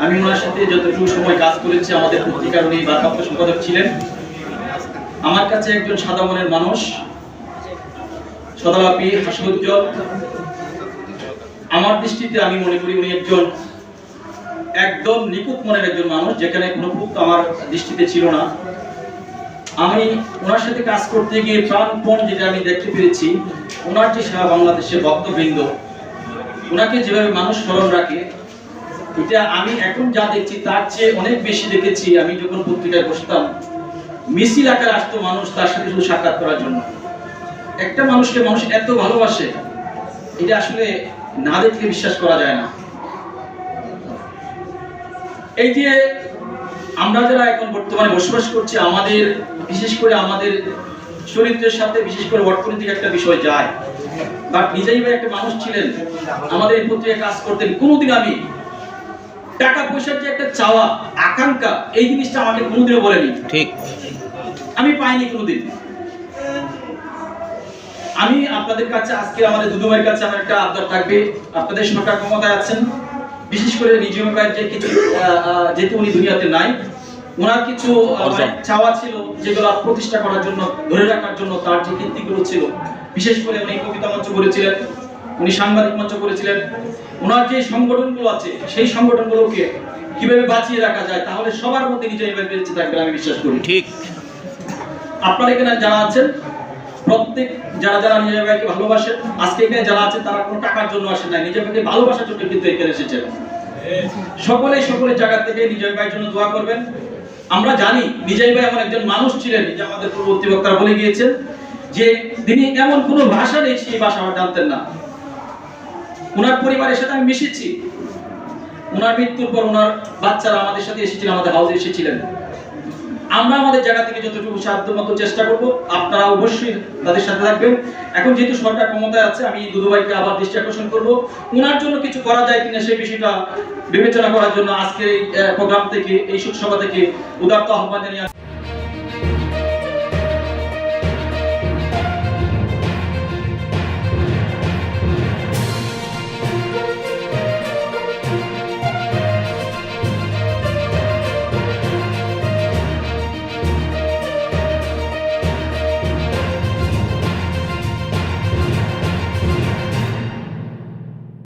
আমি ওনার সাথে যতটুকু সময় কাজ করেছি, আমাদের পত্রিকার উনি ভারপ্রাপ্ত সম্পাদক ছিলেন। আমার কাছে একজন সাদা মনের মানুষ, সদালাপী, হাস্যোজ্জ্বল। আমার দৃষ্টিতে আমি মনে করি উনি একদম নিখুঁত মনের একজন মানুষ, যেখানে কোনো খুঁত আমার দৃষ্টিতে ছিল না। আমি ওনার সাথে কাজ করতে গিয়ে প্রাণপণ যেটা আমি দেখতে পেরেছি, ওনার যে সারা বাংলাদেশের ভক্তবৃন্দ ওনাকে যেভাবে মানুষ স্মরণ রাখে, এটা আমি এখন যা দেখছি তার চেয়ে অনেক বেশি দেখেছি। আমি যখন পত্রিকায় বসতাম, মিছিল আকারে আসতো মানুষ তার সাথে শুধু সাক্ষাৎ করার জন্য। একটা মানুষকে মানুষ এত ভালোবাসে, এটা আসলে না দেখলে বিশ্বাস করা যায় না। এই যে আমরা যারা এখন বর্তমানে বসবাস করছি, আমাদের বিশেষ করে আমাদের চরিত্রের সাথে বিশেষ করে অর্থনৈতিক একটা বিষয় যায়। বাট নিজেই একটা মানুষ ছিলেন, আমাদের এই পত্রিকায় কাজ করতেন। কোনোদিন আমি টাকা পয়সার যে একটা চাওয়া, আকাঙ্ক্ষা, এই জিনিসটা আমাকে কোনোদিনও বলেনি। ঠিক, আমি পাইনি কোনোদিন। আমি আপনাদের কাছে আজকে আমাদের দুদু ভাইয়ের কাছে আমার একটা আবদার থাকবে। আপনাদের সরকার ক্ষমতায় আছেন, বিশেষ করে নিজাম ভাইয়ের যে কিছু, যেহেতু উনি দুনিয়াতে নাই, ওনার কিছু চাওয়া ছিল যেগুলো প্রতিষ্ঠা করার জন্য, ধরে রাখার জন্য তার যে কীর্তিগুলো ছিল। বিশেষ করে উনি কবিতা মঞ্চ করেছিলেন, উনি সাংবাদিক মঞ্চ করেছিলেন। ওনার যে সংগঠনগুলো আছে, সেই সংগঠনগুলোকে কিভাবে বাঁচিয়ে রাখা যায়, তাহলে সবার মধ্যে নিজাম ভাই বেঁচে থাকবেন আমি বিশ্বাস করি। ঠিক, আপনারা এখানে যারা আছেন, প্রত্যেক যারা নিজাম ভাইকে ভালোবাসেন, আজকে এখানে যারা আছেন তারা কোনো টাকার জন্য আসেন নাই, নিজাম ভাইকে ভালোবাসার জন্য কিন্তু এখানে এসেছেন। সকলের জায়গা থেকে নিজাম ভাইয়ের জন্য দোয়া করবেন। আমরা জানি নিজাম ভাই এমন একজন মানুষ ছিলেন, যে আমাদের পূর্ববর্তী বক্তারা বলে গিয়েছেন যে তিনি এমন কোনো ভাষা নেই সেই ভাষা আমরা জানতেন না। ওনার পরিবারের সাথে আমি মিশেছি। ওনার মৃত্যুর পর ওনার বাচ্চারা আমাদের সাথে এসেছিলেন, আমাদের হাউসে এসেছিলেন। আমরা আমাদের জায়গা থেকে যতটুকু সাধ্যমতো চেষ্টা করব, আপনারা অবশ্যই তাদের সাথে থাকবেন। এখন যেহেতু সরকার ক্ষমতায় আছে, আমি দুদু ভাইকে আবার দৃষ্টি আকর্ষণ করব, ওনার জন্য কিছু করা যায় কিনা সেই বিষয়টা বিবেচনা করার জন্য আজকে এই প্রোগ্রাম থেকে, এই শোক সভা থেকে উদারত আহ্বান জানিয়ে